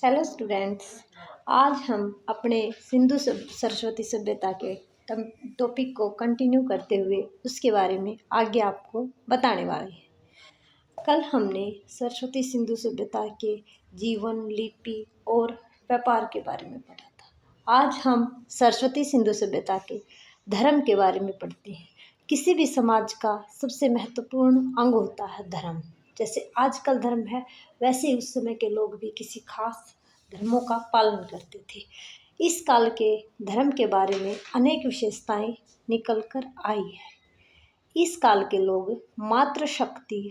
Hello students. आज हम अपने सिंधु सरस्वती सभ्यता के टॉपिक को कंटिन्यू करते हुए उसके बारे में आगे आपको बताने वाले हैं। कल हमने सरस्वती सिंधु सभ्यता के जीवन, लिपि और व्यापार के बारे में पढ़ा था। आज हम सरस्वती सिंधु सभ्यता के धर्म के बारे में पढ़ते हैं। किसी भी समाज का सबसे महत्वपूर्ण अंग होता है धर्म। जैसे आजकल धर्म है, वैसे ही उस समय के लोग भी किसी खास धर्मों का पालन करते थे। इस काल के धर्म के बारे में अनेक विशेषताएं निकल कर आई है। इस काल के लोग मातृशक्ति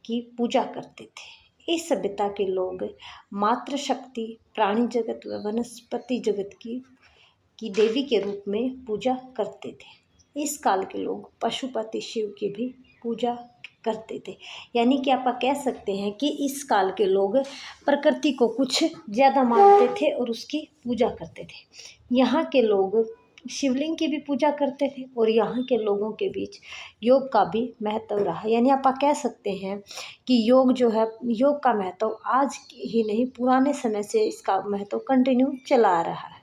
की पूजा करते थे। इस सभ्यता के लोग मातृशक्ति, प्राणी जगत व वनस्पति जगत की देवी के रूप में पूजा करते थे। इस काल के लोग पशुपति शिव की भी पूजा करते थे। यानी कि आप कह सकते हैं कि इस काल के लोग प्रकृति को कुछ ज़्यादा मानते थे और उसकी पूजा करते थे। यहाँ के लोग शिवलिंग की भी पूजा करते थे और यहाँ के लोगों के बीच योग का भी महत्व रहा। यानी आप कह सकते हैं कि योग जो है, योग का महत्व आज ही नहीं, पुराने समय से इसका महत्व कंटिन्यू चला आ रहा है।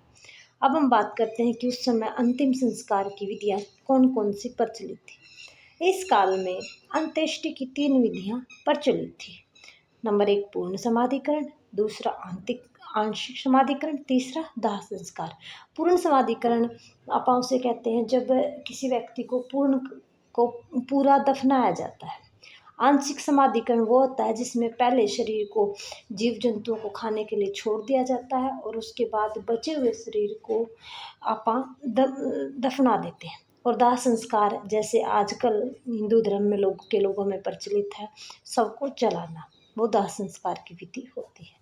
अब हम बात करते हैं कि उस समय अंतिम संस्कार की विधियाँ कौन कौन सी प्रचलित थी। इस काल में अंत्येष्टि की 3 विधियां प्रचलित थी। नंबर 1 पूर्ण समाधिकरण, दूसरा आंशिक समाधिकरण, तीसरा दाह संस्कार। पूर्ण समाधिकरण आप उसे कहते हैं जब किसी व्यक्ति को पूरा दफनाया जाता है। आंशिक समाधिकरण वो होता है जिसमें पहले शरीर को जीव जंतुओं को खाने के लिए छोड़ दिया जाता है और उसके बाद बचे हुए शरीर को आप दफना देते हैं। और दाह संस्कार जैसे आजकल हिंदू धर्म में लोगों में प्रचलित है, सबको जलाना, वो दाह संस्कार की विधि होती है।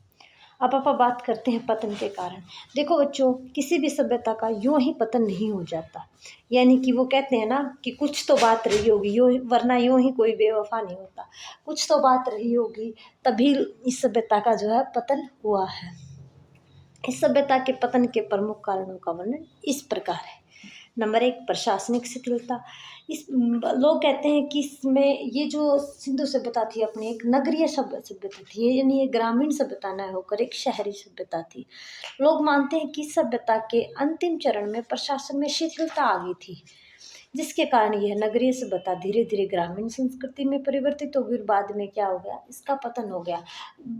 अब आप बात करते हैं पतन के कारण। देखो बच्चों, किसी भी सभ्यता का यूं ही पतन नहीं हो जाता। यानी कि वो कहते हैं ना कि कुछ तो बात रही होगी, वरना यूं ही कोई बेवफा नहीं होता। कुछ तो बात रही होगी, तभी इस सभ्यता का जो है पतन हुआ है। इस सभ्यता के पतन के प्रमुख कारणों का वर्णन इस प्रकार है। नंबर 1 प्रशासनिक शिथिलता। लोग कहते हैं कि इसमें ये जो सिंधु सभ्यता थी अपनी एक नगरीय सभ्यता थी, यानी ये ग्रामीण सभ्यता न होकर एक शहरी सभ्यता थी। लोग मानते हैं कि सभ्यता के अंतिम चरण में प्रशासन में शिथिलता आ गई थी, जिसके कारण यह नगरीय सभ्यता धीरे धीरे ग्रामीण संस्कृति में परिवर्तित हो गई। बाद में क्या हो गया, इसका पतन हो गया।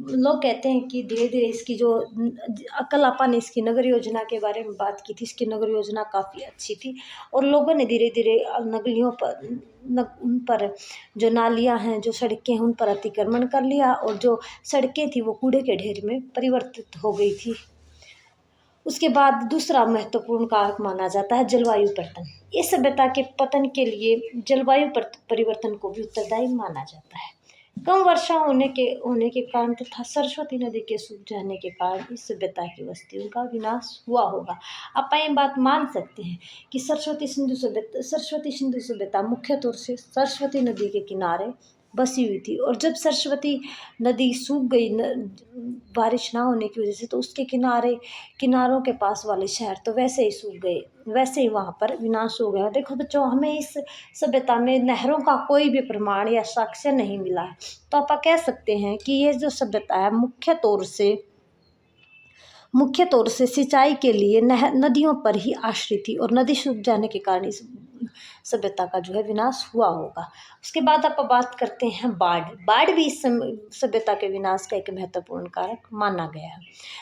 लोग कहते हैं कि धीरे धीरे इसकी जो अकल आपा ने इसकी नगर योजना के बारे में बात की थी, इसकी नगर योजना काफ़ी अच्छी थी और लोगों ने धीरे धीरे नगरियों पर उन पर जो नालियां हैं, जो सड़कें हैं, उन पर अतिक्रमण कर लिया और जो सड़कें थी वो कूड़े के ढेर में परिवर्तित हो गई थी। उसके बाद दूसरा महत्वपूर्ण कारक माना जाता है जलवायु परिवर्तन। इस सभ्यता के पतन के लिए जलवायु परिवर्तन को भी उत्तरदायी माना जाता है। कम वर्षा होने के कारण तथा सरस्वती नदी के सूख जाने के कारण इस सभ्यता की बस्तियों का विनाश हुआ होगा। आप ये बात मान सकते हैं कि सरस्वती सिंधु सभ्यता मुख्य तौर से सरस्वती नदी के किनारे बसी हुई थी और जब सरस्वती नदी सूख गई बारिश ना होने की वजह से, तो उसके किनारों के पास वाले शहर तो वैसे ही सूख गए, वैसे ही वहाँ पर विनाश हो गया। देखो बच्चों, हमें इस सभ्यता में नहरों का कोई भी प्रमाण या साक्ष्य नहीं मिला है, तो आप कह सकते हैं कि ये जो सभ्यता है मुख्य तौर से सिंचाई के लिए नदियों पर ही आश्रित थी और नदी सूख जाने के कारण इस सभ्यता का जो है विनाश हुआ होगा। उसके बाद आप बात करते हैं बाढ़ भी इस सभ्यता के विनाश का एक महत्वपूर्ण कारक माना गया है।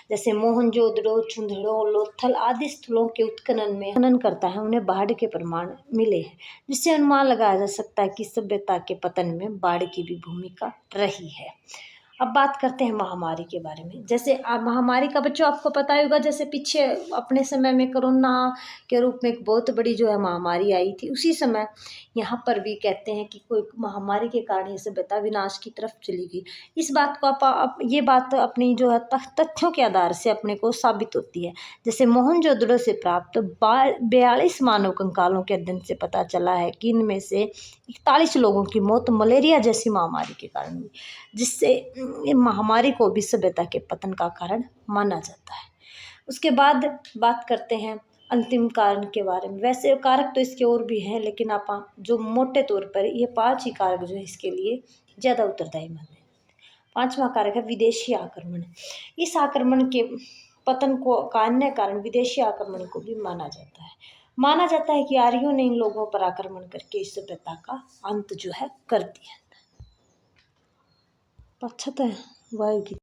जैसे मोहनजोदड़ो, चुंदड़ो, लोथल आदि स्थलों के उत्खनन में खनन करता है, उन्हें बाढ़ के प्रमाण मिले हैं, जिससे अनुमान लगाया जा सकता है कि सभ्यता के पतन में बाढ़ की भी भूमिका रही है। अब बात करते हैं महामारी के बारे में। जैसे महामारी का बच्चों आपको पता ही होगा, जैसे पीछे अपने समय में कोरोना के रूप में एक बहुत बड़ी जो है महामारी आई थी, उसी समय यहाँ पर भी कहते हैं कि कोई महामारी के कारण ये सभ्यता विनाश की तरफ चली गई। इस बात को ये बात अपनी जो है तथ्यों के आधार से अपने को साबित होती है। जैसे मोहनजोदड़ो से प्राप्त 42 मानव कंकालों के अध्ययन से पता चला है कि इनमें से 41 लोगों की मौत मलेरिया जैसी महामारी के कारण हुई, जिससे महामारी को भी सभ्यता के पतन का कारण माना जाता है। उसके बाद बात करते हैं अंतिम कारण के बारे में। वैसे कारक तो इसके और भी हैं, लेकिन आप जो मोटे तौर पर ये 5 ही कारक जो है इसके लिए ज़्यादा उत्तरदायी माने। 5वां कारक है विदेशी आक्रमण। इस आक्रमण के पतन को का अन्य कारण विदेशी आक्रमण को भी माना जाता है। माना जाता है कि आर्यों ने इन लोगों पर आक्रमण करके इस सभ्यता का अंत जो है कर दिया। 75 वायु की